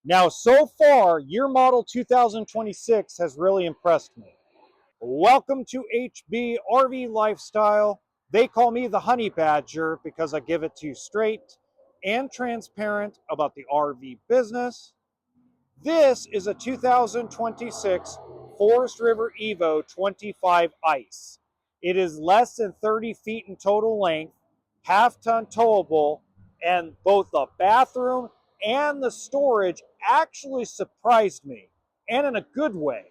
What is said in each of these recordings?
Now, so far, year model 2026 has really impressed me. Welcome to HB RV Lifestyle. They call me the Honey Badger because I give it to you straight and transparent about the RV business. This is a 2026 Forest River Evo 25 Ice. It is less than 30 feet in total length, half-ton towable, and both the bathroom and the storage actually surprised me, and in a good way.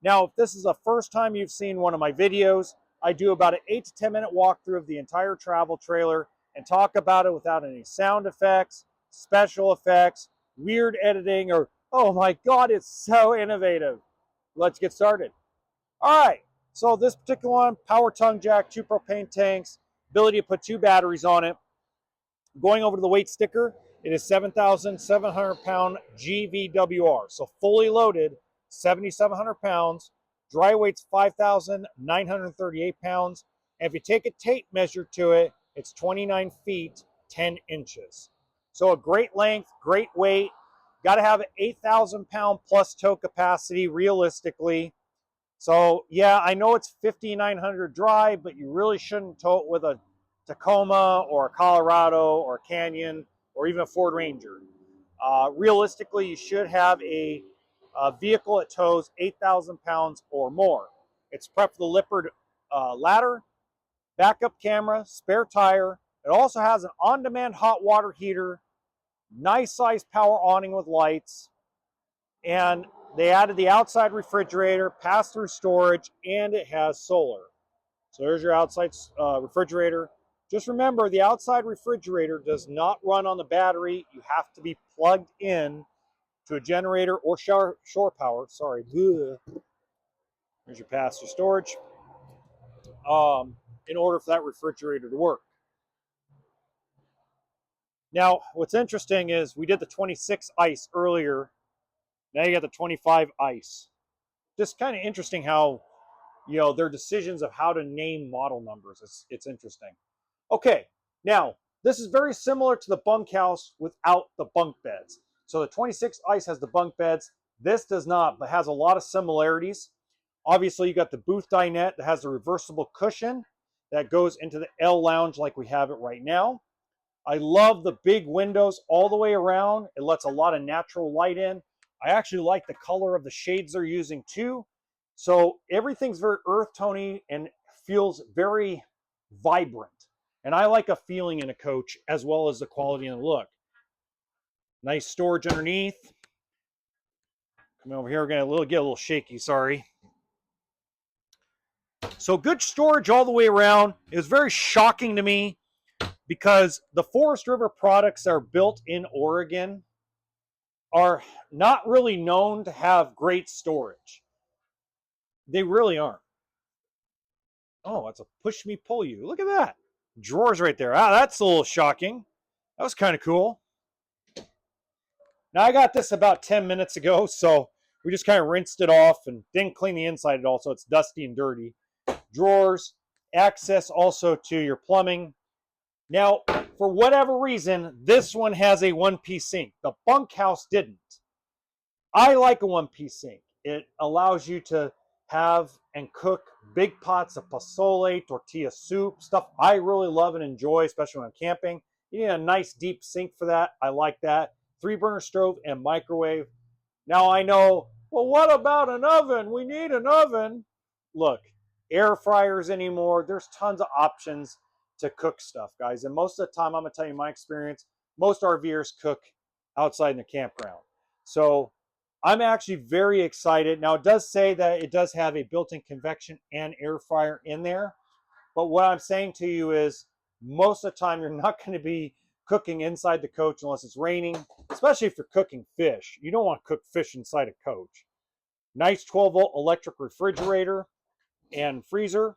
Now, if this is the first time you've seen one of my videos, I do about an 8 to 10 minute walkthrough of the entire travel trailer and talk about it without any sound effects, special effects, weird editing, or, oh my God, it's so innovative. Let's get started. All right, so this particular one, power tongue jack, 2 propane tanks, ability to put 2 batteries on it. Going over to the weight sticker, it is 7,700 pound GVWR. So fully loaded, 7,700 pounds. Dry weight's 5,938 pounds. And if you take a tape measure to it, it's 29 feet, 10 inches. So a great length, great weight. Got to have an 8,000 pound plus tow capacity realistically. So yeah, I know it's 5,900 dry, but you really shouldn't tow it with a Tacoma or a Colorado or a Canyon or even a Ford Ranger. Realistically, you should have a vehicle that tows 8,000 pounds or more. It's prepped for the Lippert ladder, backup camera, spare tire. It also has an on-demand hot water heater, nice size power awning with lights, and they added the outside refrigerator, pass-through storage, and it has solar. So there's your outside refrigerator. Just remember, the outside refrigerator does not run on the battery. You have to be plugged in to a generator or shore power. Sorry. There's your pass-through storage in order for that refrigerator to work. Now, what's interesting is we did the 26 ice earlier. Now you got the 25 ice. Just kind of interesting how, their decisions of how to name model numbers. It's interesting. Okay, now this is very similar to the bunkhouse without the bunk beds. So the 26 ice has the bunk beds. This does not, but has a lot of similarities. Obviously, you got the booth dinette that has a reversible cushion that goes into the L lounge like we have it right now. I love the big windows all the way around. It lets a lot of natural light in. I actually like the color of the shades they're using too. So everything's very earth tony and feels very vibrant. And I like a feeling in a coach as well as the quality and the look. Nice storage underneath. Come over here, we're gonna get a little shaky, sorry. So good storage all the way around. It was very shocking to me because the Forest River products that are built in Oregon are not really known to have great storage. They really aren't. Oh, it's a push me, pull you. Look at that. Drawers right there. Ah, that's a little shocking. That was kind of cool. Now, I got this about 10 minutes ago, so we just kind of rinsed it off and didn't clean the inside at all, so it's dusty and dirty. Drawers, access also to your plumbing. Now, for whatever reason, this one has a one-piece sink. The bunkhouse didn't. I like a one-piece sink. It allows you to have and cook big pots of pozole, tortilla soup, stuff I really love and enjoy, especially when I'm camping. You need a nice deep sink for that. I like that. 3-burner stove and microwave. Now I know, well, what about an oven? We need an oven. Look, air fryers anymore. There's tons of options to cook stuff, guys. And most of the time, I'm going to tell you my experience, most RVers cook outside in the campground. So I'm actually very excited. Now, it does say that it does have a built-in convection and air fryer in there. But what I'm saying to you is most of the time, you're not going to be cooking inside the coach unless it's raining, especially if you're cooking fish. You don't want to cook fish inside a coach. Nice 12-volt electric refrigerator and freezer,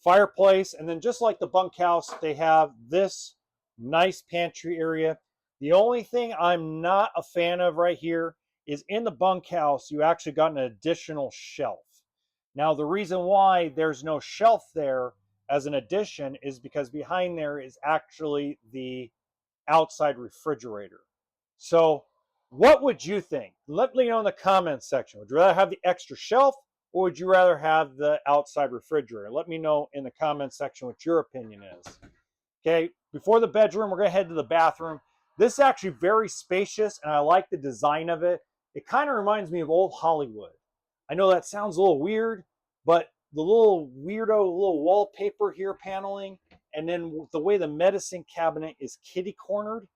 fireplace, and then just like the bunkhouse, they have this nice pantry area. The only thing I'm not a fan of right here is in the bunkhouse, you actually got an additional shelf. Now, the reason why there's no shelf there as an addition is because behind there is actually the outside refrigerator. So What would you think? Let me know in the comments section. Would you rather have the extra shelf, or would you rather have the outside refrigerator? Let me know in the comments section what your opinion is. Okay, before the bedroom, we're going to head to the bathroom. This is actually very spacious, and I like the design of it. It kind of reminds me of old Hollywood. I know that sounds a little weird, but the little weirdo little wallpaper here paneling, and then the way the medicine cabinet is kitty cornered,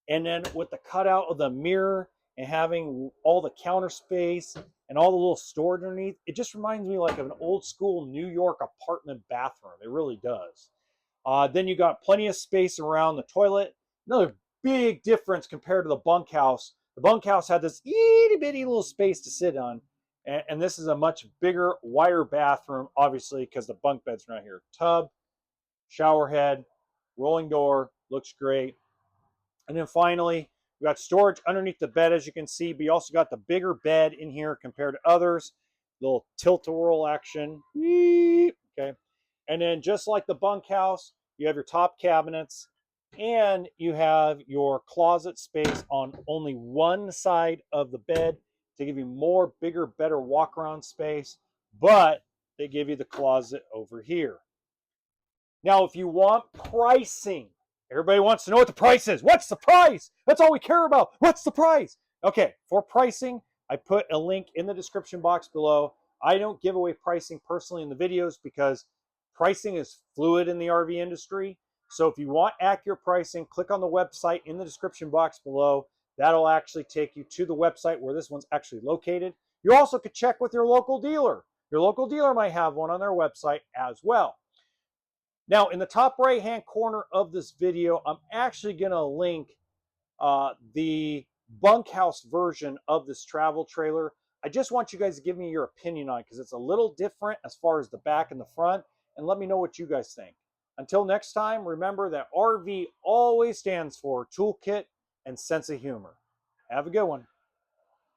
and then with the cutout of the mirror and having all the counter space and all the little storage underneath, it just reminds me like of an old school New York apartment bathroom. It really does. Then you got plenty of space around the toilet. Another big difference compared to the bunkhouse. The bunkhouse had this itty bitty little space to sit on, and this is a much bigger, wider bathroom, obviously, because the bunk bed's not here. Tub, shower head, rolling door, looks great. And then finally, we got storage underneath the bed, as you can see, but you also got the bigger bed in here compared to others. Little tilt-a-whirl action. Okay. And then just like the bunkhouse, you have your top cabinets and you have your closet space on only one side of the bed to give you more, bigger, better walk-around space, but they give you the closet over here. Now, if you want pricing, everybody wants to know what the price is. What's the price? That's all we care about. What's the price? Okay, for pricing, I put a link in the description box below. I don't give away pricing personally in the videos because pricing is fluid in the RV industry. So if you want accurate pricing, click on the website in the description box below. That'll actually take you to the website where this one's actually located. You also could check with your local dealer. Your local dealer might have one on their website as well. Now, in the top right-hand corner of this video, I'm actually going to link the bunkhouse version of this travel trailer. I just want you guys to give me your opinion on it because it's a little different as far as the back and the front, and let me know what you guys think. Until next time, remember that RV always stands for toolkit and sense of humor. Have a good one.